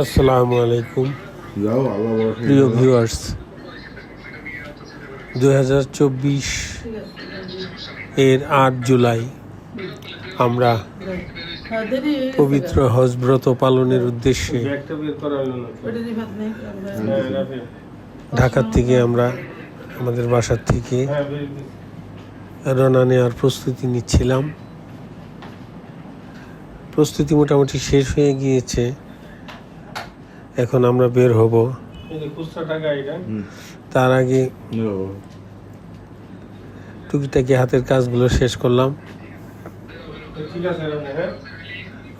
আসসালামু আলাইকুম প্রিয় ভিউয়ার্স, 2024 এর 8 জুলাই আমরা পবিত্র হজ ব্রত পালনের উদ্দেশ্যে ঢাকার থেকে আমরা আমাদের বাসার থেকে রওনা নেওয়ার প্রস্তুতি নিচ্ছিলাম। প্রস্তুতি মোটামুটি শেষ হয়ে গিয়েছে। এখন আমরা বের হব। তার আগে টুকিটাকি হাতের কাজগুলো শেষ করলাম।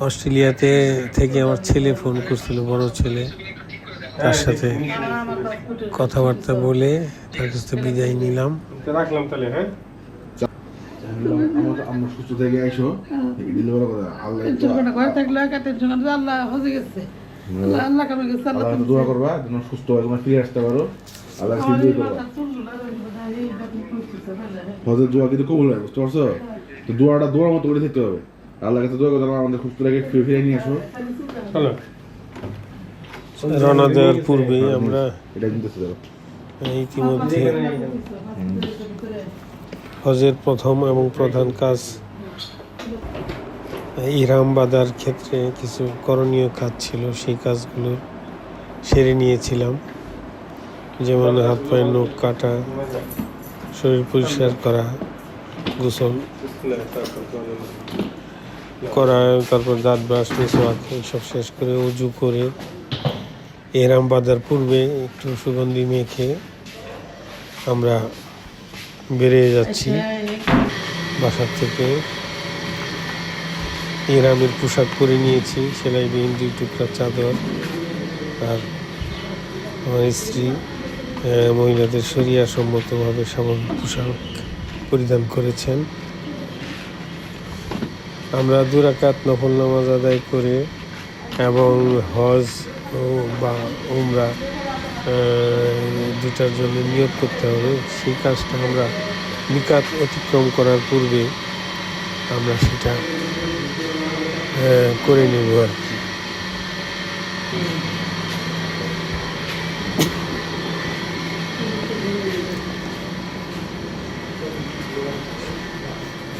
অস্ট্রেলিয়াতে থেকে আমার ছেলে ফোন করছিল, বড় ছেলে। তার সাথে কথাবার্তা বলে তার কাছ থেকে বিদায় নিলাম। আমরা সুস্থ থেকে আইসো দোয়া করবা যেন সুস্থ হয়ে তোমরা ফিরে আসতে পারো। আল্লাহ হজের দোয়া কিন্তু কবুল হয়, বুঝতে পারছো? তো দোয়াটা দোয়ার মতো করে দিতে হবে। আল্লাহ কাছে দোয়া করতে আমাদের সুস্থ রেখে ফিরে নিয়ে আসো। রওনা দেওয়ার পূর্বে আমরা এটা কিন্তু ইতিমধ্যে হজের প্রথম এবং প্রধান কাজ ইহরাম বাঁধার ক্ষেত্রে কিছু করণীয় কাজ ছিল, সেই কাজগুলো সেরে নিয়েছিলাম। যেমন হাত পায়ের নখ কাটা, শরীর পরিষ্কার করা, গোসল করা, তারপর দাঁত ব্রাশ, মিসওয়াক এইসব শেষ করে উজু করে ইহরাম বাঁধার পূর্বে একটু সুগন্ধি মেখে আমরা বেরিয়ে যাচ্ছি বাসার থেকে। ইহরামের পোশাক পরে নিয়েছি, সেলাইবিহীন 2 টুকরা চাদর। আর আমার স্ত্রী মহিলাদের শরিয়া সম্মতভাবে স্বাভাবিক পোশাক পরিধান করেছেন। আমরা 2 রাকাত নফল নামাজ আদায় করে এবং হজ বা উমরা দুটার জন্য নিয়ত করতে হবে। সেই কাজটা আমরা মিকাত অতিক্রম করার পূর্বে আমরা সেটা করে নেব আর কি।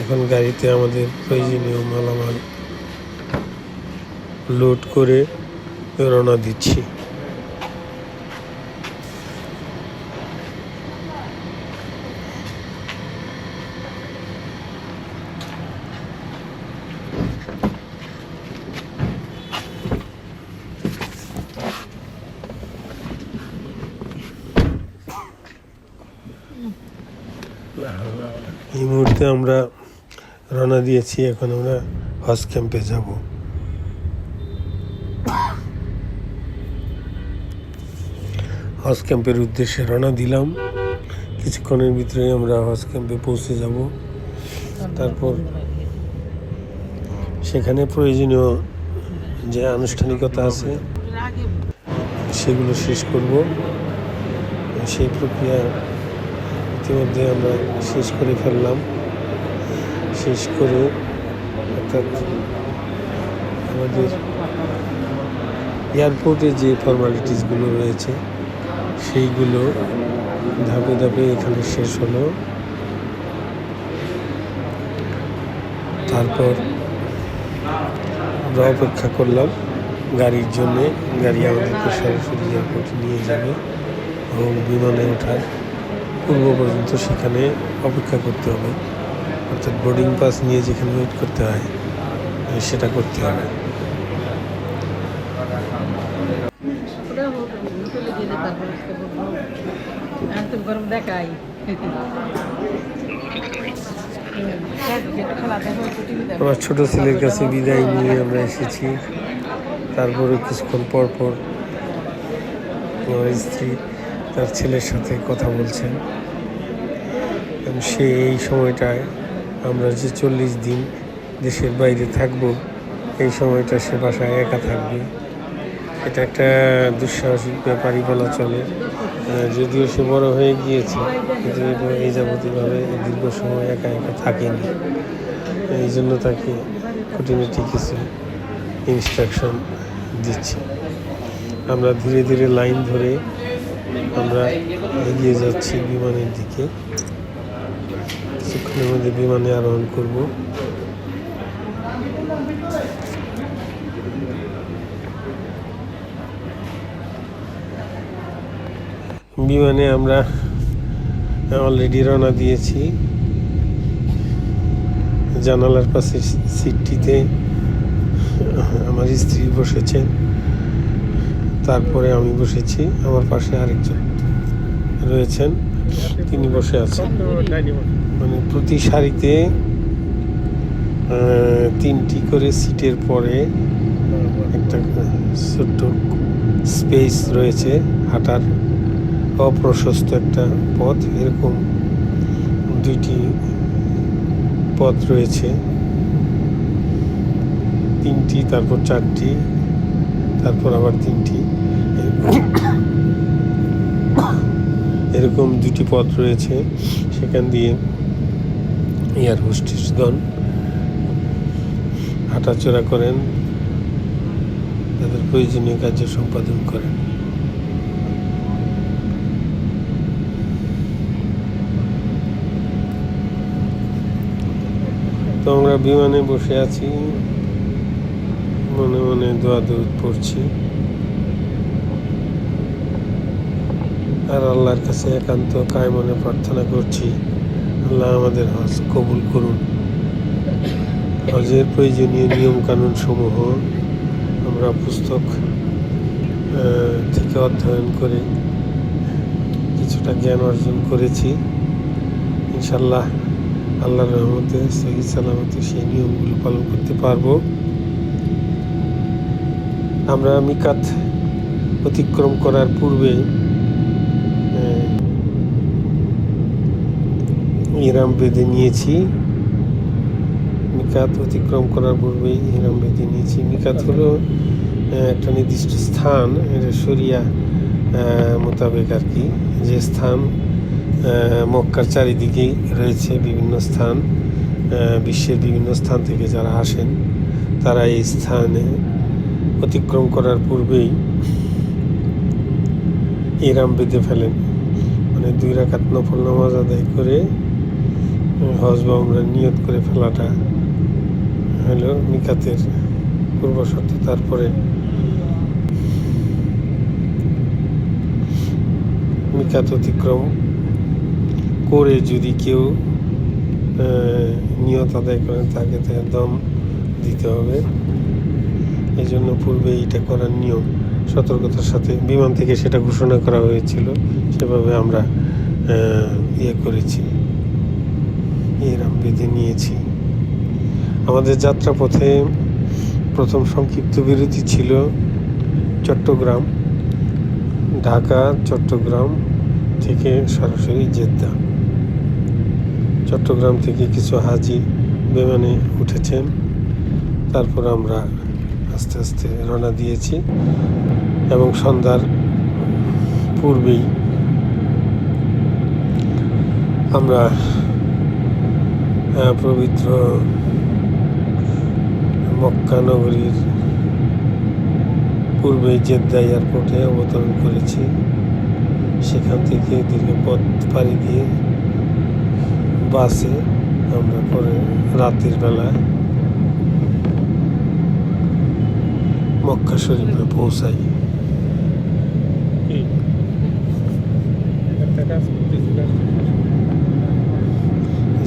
এখন গাড়িতে আমাদের প্রয়োজনীয় মালামাল লোড করে রওনা দিচ্ছি। এই মুহূর্তে আমরা রওনা দিয়েছি। এখন আমরা হজ ক্যাম্পে যাব। হজ ক্যাম্পের উদ্দেশ্যে রওনা দিলাম। কিছুক্ষণের ভিতরে আমরা হজ ক্যাম্পে পৌঁছে যাব। তারপর সেখানে প্রয়োজনীয় যে আনুষ্ঠানিকতা আছে সেগুলো শেষ করব। সেই প্রক্রিয়া ইতিমধ্যে আমরা শেষ করে ফেললাম। শেষ করে অর্থাৎ আমাদের এয়ারপোর্টে যে ফর্মালিটিসগুলো রয়েছে সেইগুলো ধাপে ধাপে এখানে শেষ হলো। তারপর আমরা অপেক্ষা করলাম গাড়ির জন্যে। গাড়ি আমাদেরকে সরাসরি এয়ারপোর্টে নিয়ে যাবে এবং বিমানে ওঠার পূর্ব পর্যন্ত সেখানে অপেক্ষা করতে হবে। অর্থাৎ বোর্ডিং পাস নিয়ে যেখানে ওয়েট করতে হয় সেটা করতে হবে। আমার ছোট ছেলের কাছে বিদায় নিয়ে আমরা এসেছি। তারপরে কিছুক্ষণ পর পর আমার স্ত্রী তার ছেলের সাথে কথা বলছেন। সে এই সময়টায় আমরা যে 40 দিন দেশের বাইরে থাকব, এই সময়টা সে বাসায় একা থাকবে। এটা একটা দুঃসাহসিক ব্যাপারই বলা চলে। যদিও সে বড় হয়ে গিয়েছে, কিন্তু এই যাবতীয়ভাবে দীর্ঘ সময় একা একা থাকেনি। এই জন্য তাকে খুঁটিনাটি কিছু ইনস্ট্রাকশন দিচ্ছি। আমরা ধীরে ধীরে লাইন ধরে আমরা এগিয়ে যাচ্ছি বিমানের দিকে। কিছুক্ষণের মধ্যে বিমানে আরোহণ করব। বিমানে আমরা অলরেডি রওনা দিয়েছি। জানালার পাশে সিটটিতে আমার স্ত্রী বসেছেন, তারপরে আমি বসেছি, আমার পাশে আরেকজন রয়েছেন, তিনি বসে আছেন। মানে প্রতি সারিতে 3টি করে সিটের পরে একটা ছোট্ট স্পেস রয়েছে, হাঁটার অপ্রশস্ত একটা পথ। এরকম 2টি পথ রয়েছে, 3টি, তারপর 4টি, তারপর আবার 3টি, এরকম 2টি পথ রয়েছে। সেখান দিয়ে এয়ার হোস্টেসগণ হাঁটাচলা করেন, তাদের প্রয়োজনীয় কার্য সম্পাদন করেন। তো আমরা বিমানে বসে আছি, মনে মনে দোয়া দরুদ পড়ছি, আর আল্লাহর কাছে একান্ত কায়মনে প্রার্থনা করছি, আল্লাহ আমাদের হজ কবুল করুন। হজের প্রয়োজনীয় নিয়মকানুন সমূহ আমরা পুস্তক থেকে অধ্যয়ন করে কিছুটা জ্ঞান অর্জন করেছি। ইনশাল্লাহ আল্লাহর রহমতে সহি সালামতে সেই নিয়মগুলো পালন করতে পারবো। আমরা মিকাত অতিক্রম করার পূর্বে ইহরাম বেঁধে নিয়েছি। মিকাত অতিক্রম করার পূর্বে ইহরাম বেঁধে নিয়েছি। মিকাত হলো একটা নির্দিষ্ট স্থান, এটা শরিয়া মোতাবেক আর কি, যে স্থান মক্কার চারিদিকেই রয়েছে বিভিন্ন স্থান। বিশ্বের বিভিন্ন স্থান থেকে যারা আসেন তারা এই স্থানে অতিক্রম করার পূর্বেই ইহরাম বেঁধে ফেলেন। মানে 2 রাকাত নফল নামাজ আদায় করে হজ বা উমরার নিয়ত করে ফেলাটা হলো মিকাতের পূর্ব শর্ত। তারপরে মিকাত অতিক্রম করে যদি কেউ নিয়ত আদায় করেন তাকে দম দিতে হবে। এই জন্য পূর্বে এইটা করার নিয়ম সতর্কতার সাথে বিমান থেকে সেটা ঘোষণা করা হয়েছিল, সেভাবে আমরা করেছি, ইহরাম বেঁধে নিয়েছি। আমাদের যাত্রাপথে প্রথম সংক্ষিপ্ত বিরতি ছিল চট্টগ্রাম, ঢাকা চট্টগ্রাম থেকে সরাসরি জেদ্দা। চট্টগ্রাম থেকে কিছু হাজি বিমানে উঠেছেন, তারপর আমরা আস্তে আস্তে রওনা দিয়েছি এবং সন্ধ্যার পূর্বেই আমরা পবিত্র মক্কা নগরীর পূর্বে জেদ্দা এয়ারপোর্টে অবতরণ করেছি। সেখান থেকে দীর্ঘ পথ পাড়ি দিয়ে বাসে আমরা পরে রাতের বেলায় মক্কা শরীফে পৌঁছাই।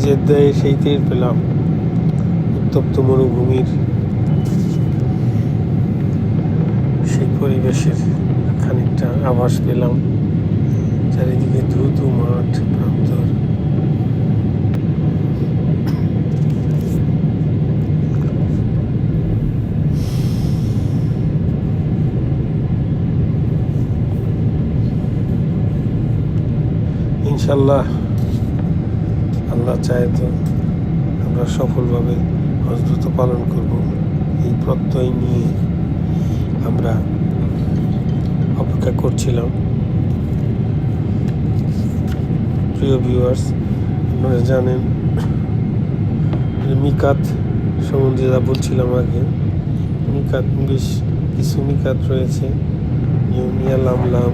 জেদ্দায় সেই টের পেলাম উত্তপ্ত মরুভূমির সেই পরিবেশের খানিকটা আভাস পেলাম। চারিদিকে দ্রুত মাঠ প্রান্তর, ইনশাল্লাহ আল্লাহ চায় তো আমরা সফলভাবে হজরত পালন করব, এই প্রত্যয় নিয়ে আমরা অপেক্ষা করছিলাম। প্রিয় ভিউয়ার্স, আপনারা জানেন মিকাত সম্বন্ধে যা বলছিলাম আগে, মিকাত বেশ কিছু মিকাত রয়েছে, ইয়ালামলাম,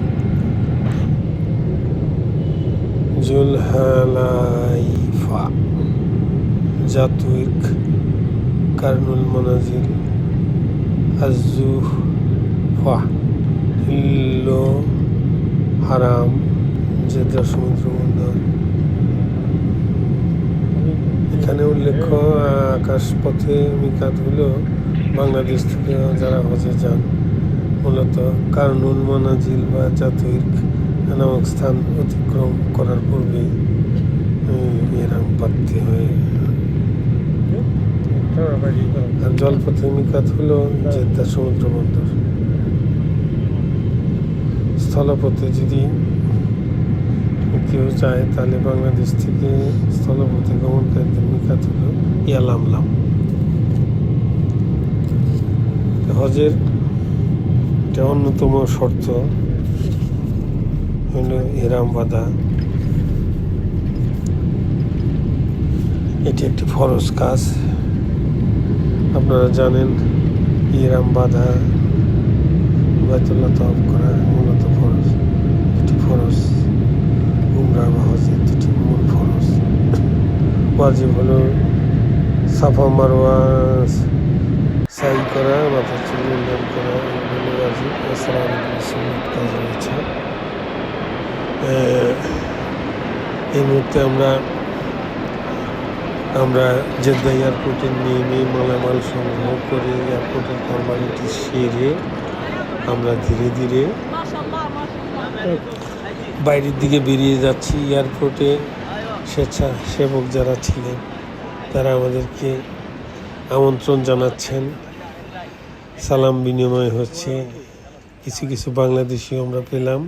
জুলহালাইফা, জাতুইক, কারনুল মানাজিল, আজুফা, হিল্লো হারাম, জেদ্দা সমুদ্র বন্দর। এখানে উল্লেখ্য আকাশপথে মিকাত হলো বাংলাদেশ থেকে যারা হজে যান মূলত কারনুল মানাজিল বা জাতুইক নামক স্থান অতিক্রম করার পূর্বে এরাম বাড়তে হয়। আর জলপথে মিকাত হলো জেদ্দা সমুদ্র বন্দর। স্থলপথে যদি কেউ যায় তাহলে বাংলাদেশ থেকে স্থলপথে গমনকারীদের মিকাত হলো ইয়ালামলাম। হজের একটা অন্যতম শর্ত হলো ইহরাম বাঁধা। এটি একটি ফরজ কাজ। আপনারা জানেন ইহরাম বাঁধা, বাইতুল্লাহ তওয়াফ করা মূলত ফরজ। দুটি ফরজ, উমরা বা হজের দুটি মূল ফরজ। ওয়াজিব হলো সাফা মারওয়া সাই করা, মাথার চুল মুন্ডন করা, এগুলো ওয়াজিব। এছাড়া অনেকগুলো সুন্নাত কাজ রয়েছে। এই মুহূর্তে আমরা জেদ্দা এয়ারপোর্টে নেমে মালামাল সংগ্রহ করে এয়ারপোর্টের ফর্মালিটি সেরে আমরা ধীরে ধীরে বাইরের দিকে বেরিয়ে যাচ্ছি। এয়ারপোর্টে স্বেচ্ছাসেবক যারা ছিলেন তারা আমাদেরকে আমন্ত্রণ জানাচ্ছেন, সালাম বিনিময় হচ্ছে। কিছু কিছু বাংলাদেশিও আমরা পেলাম,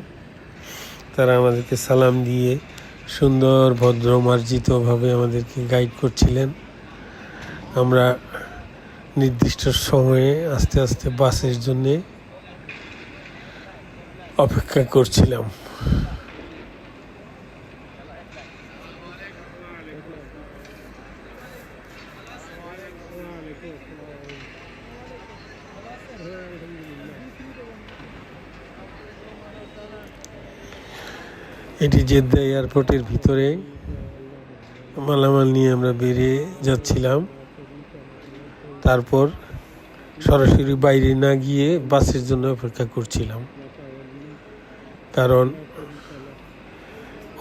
তারা আমাদেরকে সালাম দিয়ে সুন্দর ভদ্র মার্জিতভাবে আমাদেরকে গাইড করছিলেন। আমরা নির্দিষ্ট সময়ে আস্তে আস্তে বাসের জন্যে অপেক্ষা করছিলাম। এটি জেদ্দা এয়ারপোর্টের ভিতরে মালামাল নিয়ে আমরা বেরিয়ে যাচ্ছিলাম। তারপর সরাসরি বাইরে না গিয়ে বাসের জন্য অপেক্ষা করছিলাম, কারণ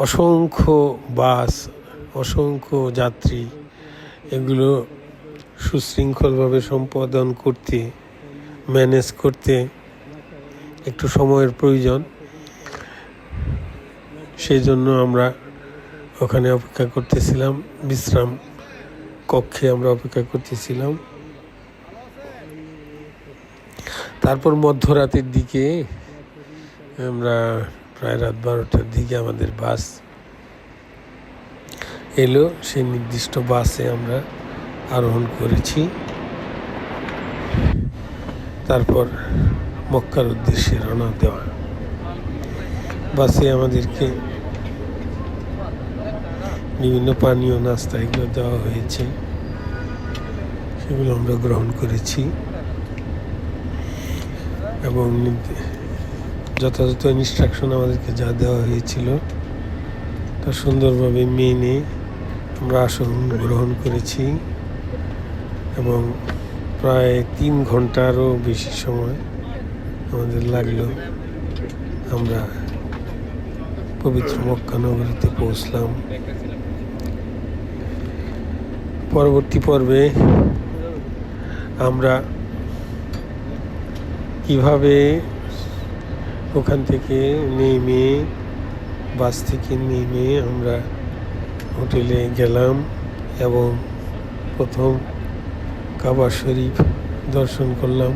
অসংখ্য বাস, অসংখ্য যাত্রী, এগুলো সুশৃঙ্খলভাবে সম্পাদন করতে, ম্যানেজ করতে একটু সময়ের প্রয়োজন। সেই জন্য আমরা ওখানে অপেক্ষা করতেছিলাম, বিশ্রাম কক্ষে আমরা অপেক্ষা করতেছিলাম। তারপর মধ্যরাতের দিকে আমরা প্রায় রাত 12টার দিকে আমাদের বাস এলো। সেই নির্দিষ্ট বাসে আমরা আরোহণ করেছি। তারপর মক্কার উদ্দেশ্যে রওনা দেওয়া। বাসে আমাদেরকে বিভিন্ন পানীয় নাস্তা এগুলো দেওয়া হয়েছে, সেগুলো আমরা গ্রহণ করেছি এবং যথাযথ ইনস্ট্রাকশন আমাদেরকে যা দেওয়া হয়েছিল তা সুন্দরভাবে মেনে আমরা আসন গ্রহণ করেছি এবং প্রায় 3 ঘন্টারও বেশি সময় আমাদের লাগলো। আমরা পবিত্র মক্কা নগরীতে পৌঁছলাম। পরবর্তী পর্বে আমরা কিভাবে ওখান থেকে নেমে, বাস থেকে নেমে আমরা হোটেলে গেলাম এবং প্রথম কাবা শরীফ দর্শন করলাম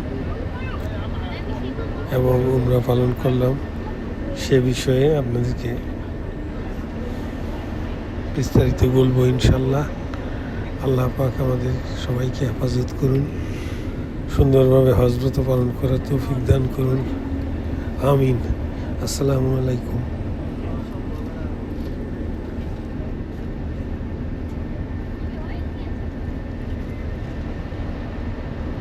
এবং উমরা পালন করলাম, সে বিষয়ে আপনাদেরকে বিস্তারিত বলবো ইনশাল্লাহ। আল্লাহ পাক আমাদের সবাইকে হেফাজত করুন, সুন্দরভাবে হজরত পালন করার তৌফিক দান করুন। আমিন। আসসালামু আলাইকুম।